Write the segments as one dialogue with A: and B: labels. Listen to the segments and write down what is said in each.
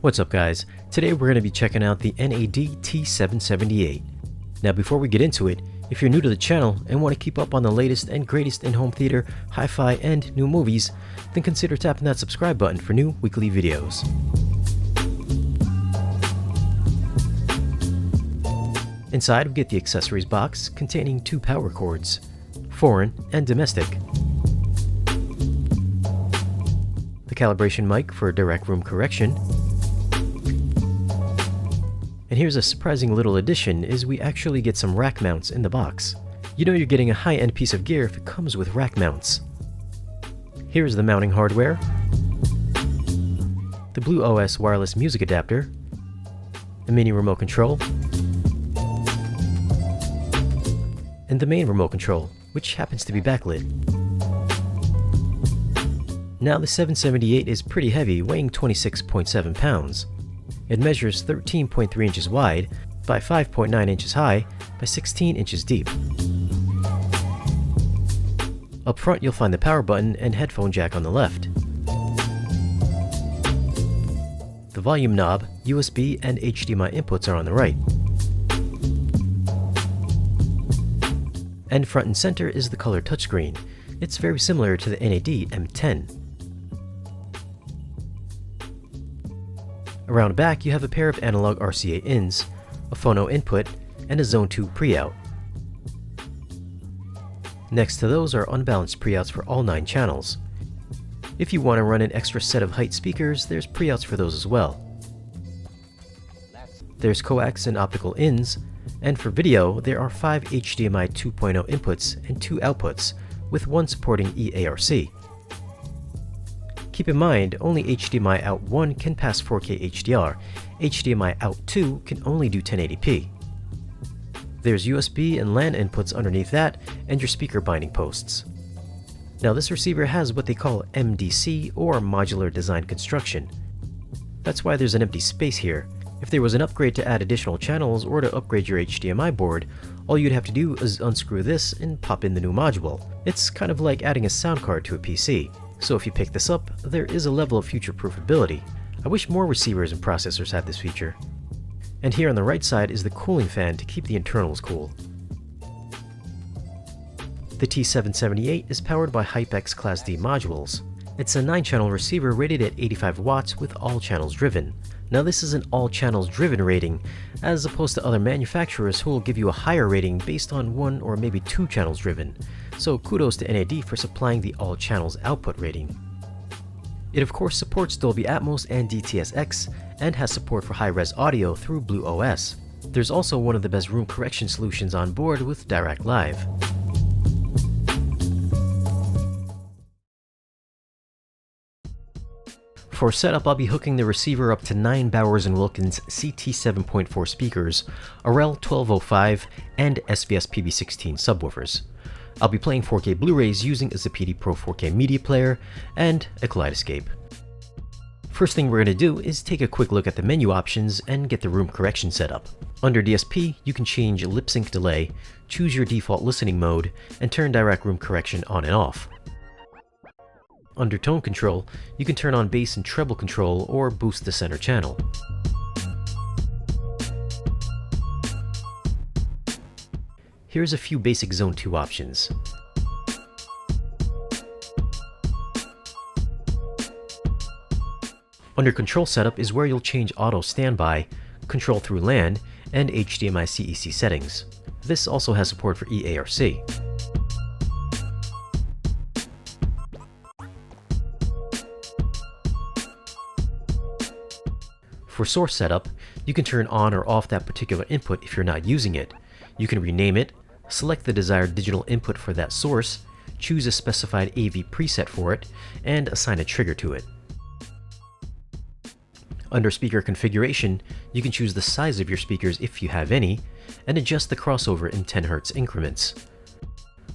A: What's up guys? Today we're going to be checking out the NAD T778. Now before we get into it, if you're new to the channel and want to keep up on the latest and greatest in home theater, hi-fi, and new movies, then consider tapping that subscribe button for new weekly videos. Inside we get the accessories box containing 2 power cords, foreign and domestic, the calibration mic for Dirac room correction, and here's a surprising little addition is we actually get some rack mounts in the box. You know you're getting a high-end piece of gear if it comes with rack mounts. Here's the mounting hardware, the Blue OS wireless music adapter, a mini remote control, and the main remote control, which happens to be backlit. Now the 778 is pretty heavy, weighing 26.7 pounds. It measures 13.3 inches wide by 5.9 inches high by 16 inches deep. Up front you'll find the power button and headphone jack on the left. The volume knob, USB, and HDMI inputs are on the right. And front and center is the color touchscreen. It's very similar to the NAD M10. Around back you have a pair of analog RCA ins, a phono input, and a Zone 2 pre-out. Next to those are unbalanced pre-outs for all 9 channels. If you want to run an extra set of height speakers, there's pre-outs for those as well. There's coax and optical ins, and for video there are 5 HDMI 2.0 inputs and 2 outputs, with 1 supporting eARC. Keep in mind, only HDMI out 1 can pass 4K HDR, HDMI out 2 can only do 1080p. There's USB and LAN inputs underneath that, and your speaker binding posts. Now this receiver has what they call MDC, or Modular Design Construction. That's why there's an empty space here. If there was an upgrade to add additional channels or to upgrade your HDMI board, all you'd have to do is unscrew this and pop in the new module. It's kind of like adding a sound card to a PC. So if you pick this up, there is a level of future-proof ability. I wish more receivers and processors had this feature. And here on the right side is the cooling fan to keep the internals cool. The T778 is powered by HyperX Class D modules. It's a 9-channel receiver rated at 85 watts with all channels driven. Now this is an all channels driven rating, as opposed to other manufacturers who will give you a higher rating based on 1 or maybe 2 channels driven. So kudos to NAD for supplying the all channels output rating. It of course supports Dolby Atmos and DTSX, and has support for high-res audio through Blue OS. There's also one of the best room correction solutions on board with Dirac Live. For setup, I'll be hooking the receiver up to 9 Bowers & Wilkins CT 7.4 speakers, a REL 1205, and SVS PB16 subwoofers. I'll be playing 4K Blu-rays using a Zapiti Pro 4K media player and a Kaleidoscape. First thing we're going to do is take a quick look at the menu options and get the room correction set up. Under DSP, you can change lip sync delay, choose your default listening mode, and turn Dirac room correction on and off. Under tone control, you can turn on bass and treble control or boost the center channel. Here's a few basic Zone 2 options. Under control setup is where you'll change auto standby, control through LAN, and HDMI CEC settings. This also has support for eARC. For source setup, you can turn on or off that particular input if you're not using it. You can rename it, select the desired digital input for that source, choose a specified AV preset for it, and assign a trigger to it. Under speaker configuration, you can choose the size of your speakers if you have any, and adjust the crossover in 10 Hz increments.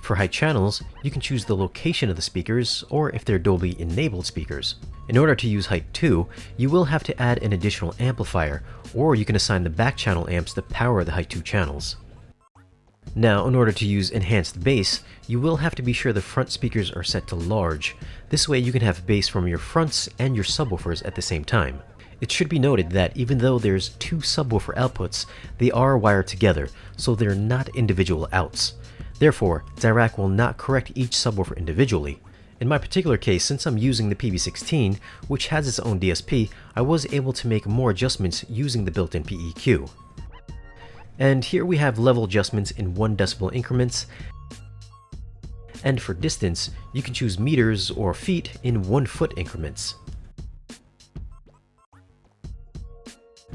A: For high channels, you can choose the location of the speakers, or if they're Dolby enabled speakers. In order to use height 2, you will have to add an additional amplifier, or you can assign the back channel amps to power the height 2 channels. Now, in order to use enhanced bass, you will have to be sure the front speakers are set to large. This way you can have bass from your fronts and your subwoofers at the same time. It should be noted that even though there's two subwoofer outputs, they are wired together, so they're not individual outs. Therefore, Dirac will not correct each subwoofer individually. In my particular case, since I'm using the PV16, which has its own DSP, I was able to make more adjustments using the built-in PEQ. And here we have level adjustments in 1 decibel increments, and for distance, you can choose meters or feet in 1 foot increments.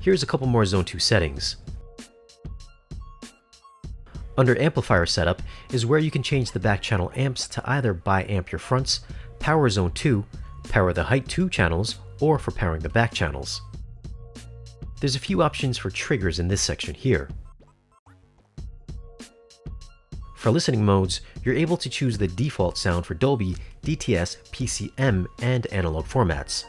A: Here's a couple more Zone 2 settings. Under Amplifier Setup is where you can change the back channel amps to either bi-amp your fronts, power Zone 2, power the height 2 channels, or for powering the back channels. There's a few options for triggers in this section here. For listening modes, you're able to choose the default sound for Dolby, DTS, PCM, and analog formats.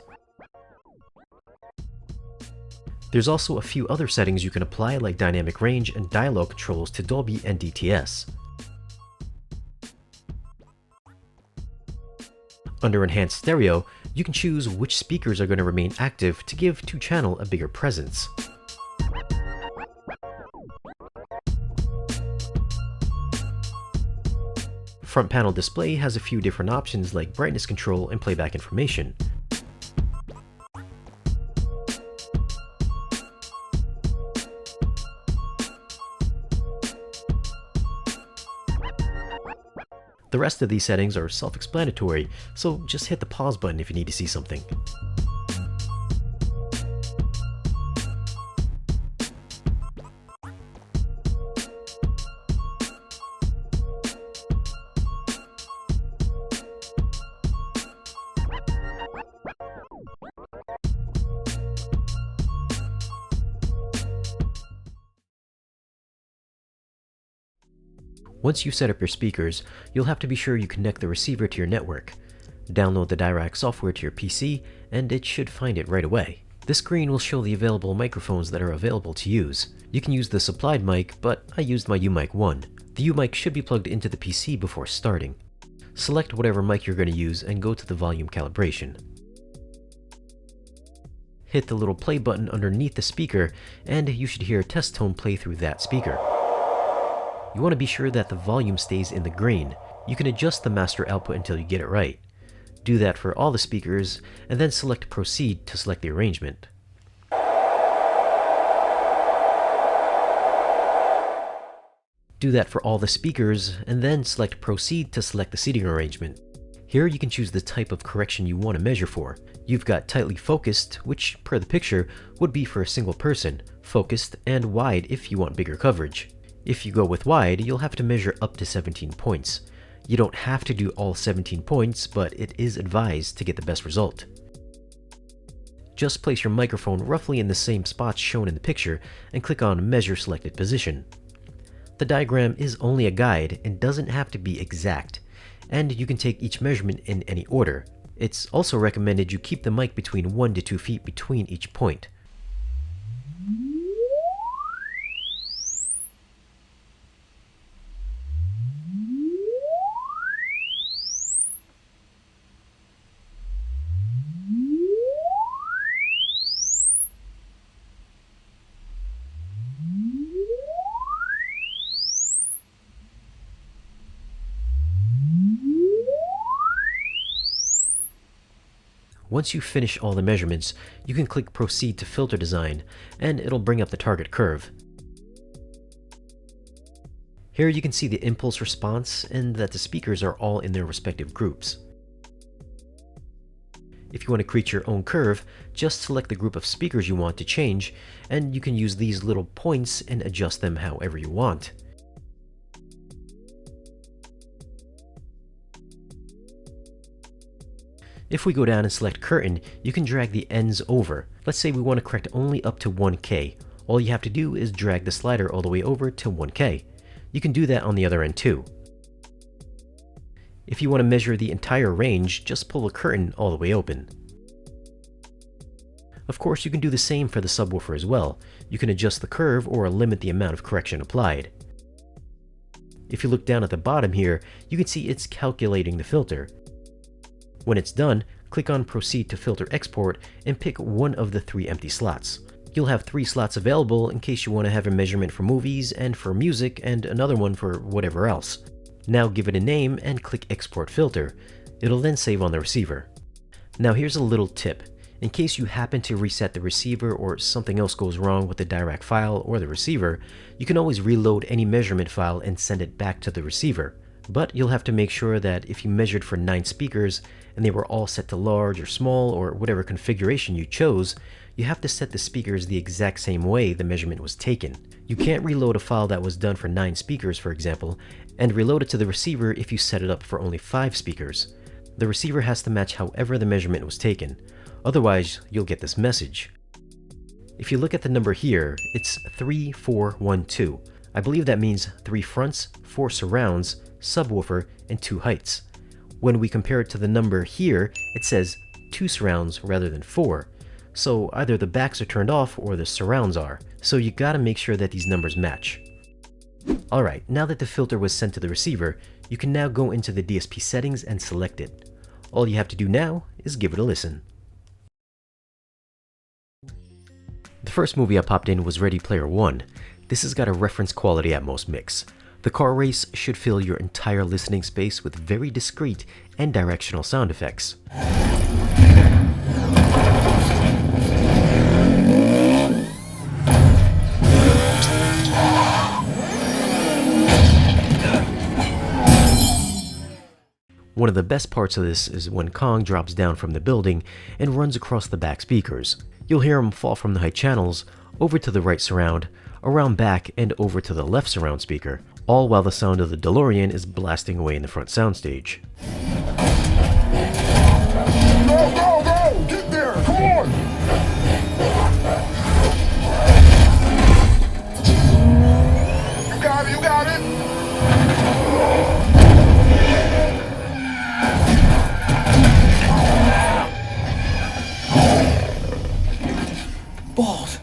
A: There's also a few other settings you can apply, like dynamic range and dialogue controls to Dolby and DTS. Under Enhanced Stereo, you can choose which speakers are going to remain active to give 2-channel a bigger presence. Front panel display has a few different options like brightness control and playback information. The rest of these settings are self-explanatory, so just hit the pause button if you need to see something. Once you set up your speakers, you'll have to be sure you connect the receiver to your network. Download the Dirac software to your PC, and it should find it right away. This screen will show the available microphones that are available to use. You can use the supplied mic, but I used my UMic 1. The UMic should be plugged into the PC before starting. Select whatever mic you're going to use and go to the volume calibration. Hit the little play button underneath the speaker, and you should hear a test tone play through that speaker. You want to be sure that the volume stays in the green. You can adjust the master output until you get it right. Do that for all the speakers, and then select Proceed to select the arrangement. Do that for all the speakers, and then select Proceed to select the seating arrangement. Here you can choose the type of correction you want to measure for. You've got tightly focused, which per the picture would be for a single person, focused, and wide if you want bigger coverage. If you go with wide, you'll have to measure up to 17 points. You don't have to do all 17 points, but it is advised to get the best result. Just place your microphone roughly in the same spots shown in the picture and click on Measure Selected Position. The diagram is only a guide and doesn't have to be exact, and you can take each measurement in any order. It's also recommended you keep the mic between 1 to 2 feet between each point. Once you finish all the measurements, you can click Proceed to Filter Design, and it'll bring up the target curve. Here you can see the impulse response and that the speakers are all in their respective groups. If you want to create your own curve, just select the group of speakers you want to change, and you can use these little points and adjust them however you want. If we go down and select curtain, you can drag the ends over. Let's say we want to correct only up to 1K. All you have to do is drag the slider all the way over to 1K. You can do that on the other end too. If you want to measure the entire range, just pull the curtain all the way open. Of course, you can do the same for the subwoofer as well. You can adjust the curve or limit the amount of correction applied. If you look down at the bottom here, you can see it's calculating the filter. When it's done, Click on Proceed to Filter Export and pick one of the 3 empty slots. You'll have 3 slots available in case you want to have a measurement for movies and for music and another one for whatever else. Now give it a name and click Export Filter. It'll then save on the receiver. Now here's a little tip. In case you happen to reset the receiver or something else goes wrong with the Dirac file or the receiver, you can always reload any measurement file and send it back to the receiver. But you'll have to make sure that if you measured for 9 speakers and they were all set to large or small or whatever configuration you chose, you have to set the speakers the exact same way the measurement was taken. You can't reload a file that was done for 9 speakers, for example, and reload it to the receiver if you set it up for only 5 speakers. The receiver has to match however the measurement was taken. Otherwise, you'll get this message. If you look at the number here, it's 3412. I believe that means 3 fronts, 4 surrounds, subwoofer, and 2 heights. When we compare it to the number here, it says 2 surrounds rather than 4. So either the backs are turned off or the surrounds are. So you gotta make sure that these numbers match. Alright, now that the filter was sent to the receiver, you can now go into the DSP settings and select it. All you have to do now is give it a listen. The first movie I popped in was Ready Player One. This has got a reference quality Atmos mix. The car race should fill your entire listening space with very discrete and directional sound effects. One of the best parts of this is when Kong drops down from the building and runs across the back speakers. You'll hear him fall from the high channels, over to the right surround, around back and over to the left surround speaker, all while the sound of the DeLorean is blasting away in the front soundstage.
B: Go, go, go! Get there! Come on! You got it, you got it! Balls!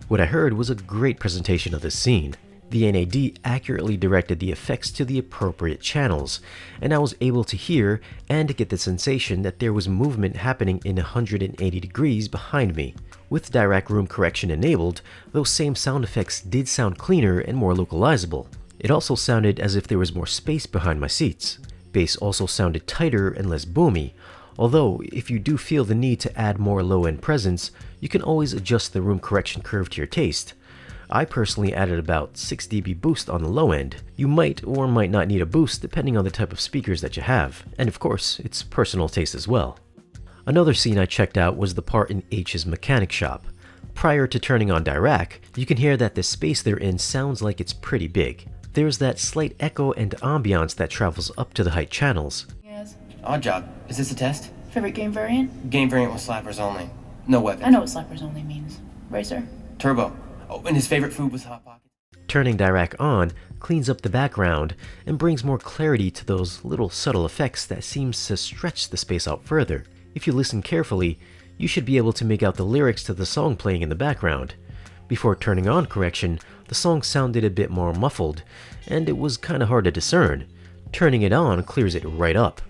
A: What I heard was a great presentation of this scene. The NAD accurately directed the effects to the appropriate channels, and I was able to hear and get the sensation that there was movement happening in 180 degrees behind me. With Dirac room correction enabled, those same sound effects did sound cleaner and more localizable. It also sounded as if there was more space behind my seats. Bass also sounded tighter and less boomy, although if you do feel the need to add more low-end presence, you can always adjust the room correction curve to your taste. I personally added about 6 dB boost on the low end. You might or might not need a boost depending on the type of speakers that you have, and of course, it's personal taste as well. Another scene I checked out was the part in H's mechanic shop. Prior to turning on Dirac, you can hear that the space they're in sounds like it's pretty big. There's that slight echo and ambiance that travels up to the height channels.
C: Yes.
D: Odd job. Is this a test?
C: Favorite game variant?
D: Game variant with slappers only. No weapons.
C: I know what slappers only means. Racer?
D: Turbo. Oh, and his favorite food was Hot Pockets.
A: Turning Dirac on cleans up the background and brings more clarity to those little subtle effects that seems to stretch the space out further. If you listen carefully, you should be able to make out the lyrics to the song playing in the background. Before turning on correction, the song sounded a bit more muffled, and it was kinda hard to discern. Turning it on clears it right up.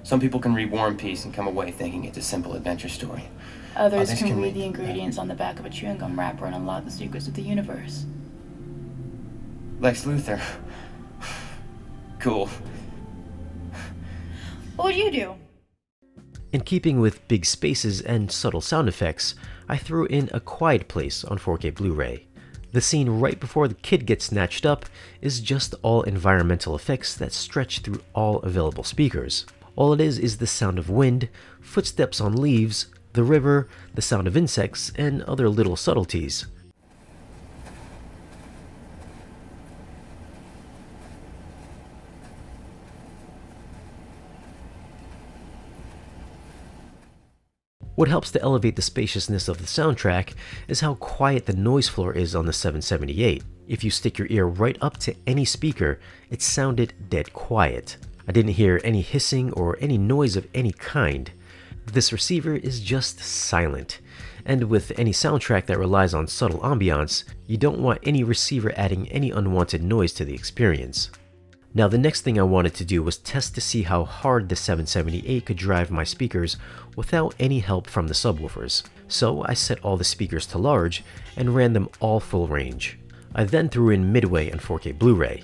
D: Some people can read War and Peace and come away thinking it's a simple adventure story.
C: Others can read the ingredients on the back of a chewing gum wrapper and unlock the secrets of the universe.
D: Lex Luthor. Cool.
C: What would you do?
A: In keeping with big spaces and subtle sound effects, I threw in A Quiet Place on 4K Blu-ray. The scene right before the kid gets snatched up is just all environmental effects that stretch through all available speakers. All it is the sound of wind, footsteps on leaves, the river, the sound of insects, and other little subtleties. What helps to elevate the spaciousness of the soundtrack is how quiet the noise floor is on the 778. If you stick your ear right up to any speaker, it sounded dead quiet. I didn't hear any hissing or any noise of any kind. This receiver is just silent, and with any soundtrack that relies on subtle ambiance, you don't want any receiver adding any unwanted noise to the experience. Now the next thing I wanted to do was test to see how hard the 778 could drive my speakers without any help from the subwoofers. So I set all the speakers to large and ran them all full range. I then threw in Midway and 4K Blu-ray.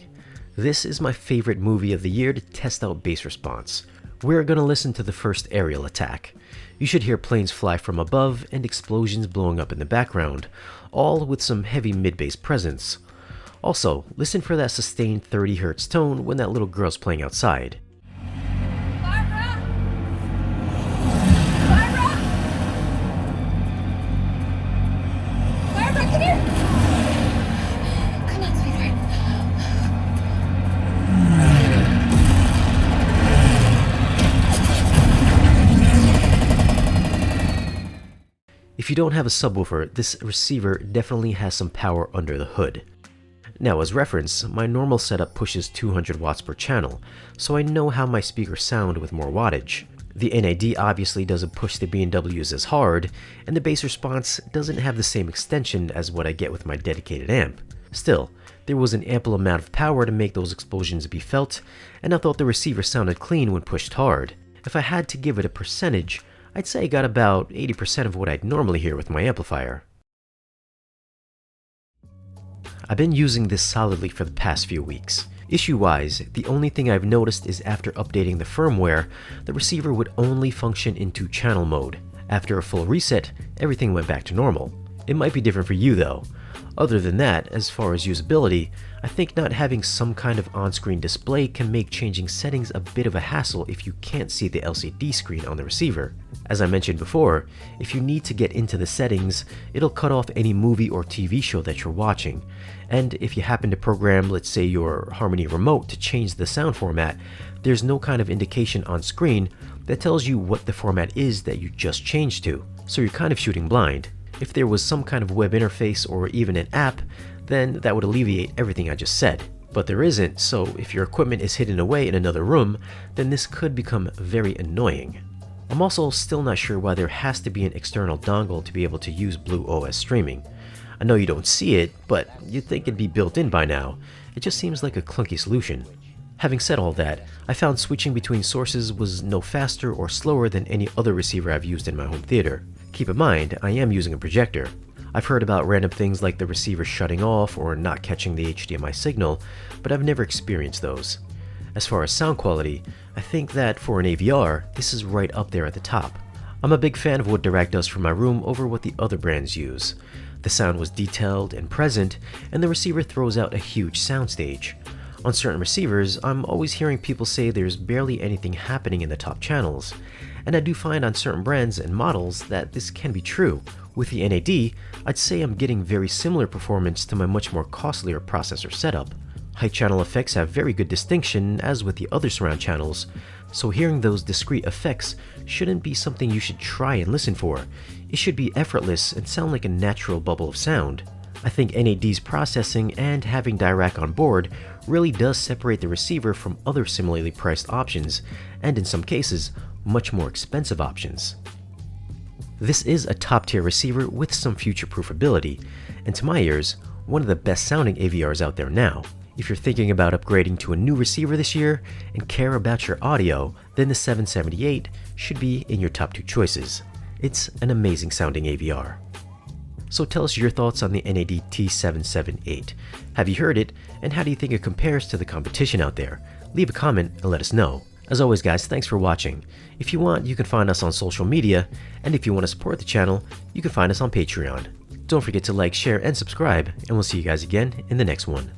A: This is my favorite movie of the year to test out bass response. We're gonna listen to the first aerial attack. You should hear planes fly from above and explosions blowing up in the background, all with some heavy mid-bass presence. Also, listen for that sustained 30 Hz tone when that little girl's playing outside.
E: Barbara! Barbara! Barbara, come here! Come on, sweetheart.
A: If you don't have a subwoofer, this receiver definitely has some power under the hood. Now as reference, my normal setup pushes 200 watts per channel, so I know how my speakers sound with more wattage. The NAD obviously doesn't push the B&Ws as hard, and the bass response doesn't have the same extension as what I get with my dedicated amp. Still, there was an ample amount of power to make those explosions be felt, and I thought the receiver sounded clean when pushed hard. If I had to give it a percentage, I'd say I got about 80% of what I'd normally hear with my amplifier. I've been using this solidly for the past few weeks. Issue-wise, the only thing I've noticed is after updating the firmware, the receiver would only function in 2-channel mode. After a full reset, everything went back to normal. It might be different for you though. Other than that, as far as usability, I think not having some kind of on-screen display can make changing settings a bit of a hassle if you can't see the LCD screen on the receiver. As I mentioned before, if you need to get into the settings, it'll cut off any movie or TV show that you're watching. And if you happen to program, let's say, your Harmony remote to change the sound format, there's no kind of indication on screen that tells you what the format is that you just changed to, so you're kind of shooting blind. If there was some kind of web interface or even an app, then that would alleviate everything I just said. But there isn't, so if your equipment is hidden away in another room, then this could become very annoying. I'm also still not sure why there has to be an external dongle to be able to use BlueOS streaming. I know you don't see it, but you'd think it'd be built in by now. It just seems like a clunky solution. Having said all that, I found switching between sources was no faster or slower than any other receiver I've used in my home theater. Keep in mind, I am using a projector. I've heard about random things like the receiver shutting off or not catching the HDMI signal, but I've never experienced those. As far as sound quality, I think that for an AVR, this is right up there at the top. I'm a big fan of what Dirac does for my room over what the other brands use. The sound was detailed and present, and the receiver throws out a huge soundstage. On certain receivers, I'm always hearing people say there's barely anything happening in the top channels, and I do find on certain brands and models that this can be true. With the NAD, I'd say I'm getting very similar performance to my much more costlier processor setup. Height channel effects have very good distinction as with the other surround channels, so hearing those discrete effects shouldn't be something you should try and listen for. It should be effortless and sound like a natural bubble of sound. I think NAD's processing and having Dirac on board really does separate the receiver from other similarly priced options, and in some cases, much more expensive options. This is a top-tier receiver with some future-proof ability, and to my ears, one of the best sounding AVRs out there now. If you're thinking about upgrading to a new receiver this year and care about your audio, then the 778 should be in your top 2 choices. It's an amazing sounding AVR. So tell us your thoughts on the NAD T778. Have you heard it, and how do you think it compares to the competition out there? Leave a comment and let us know. As always guys, thanks for watching. If you want, you can find us on social media, and if you want to support the channel, you can find us on Patreon. Don't forget to like, share, and subscribe, and we'll see you guys again in the next one.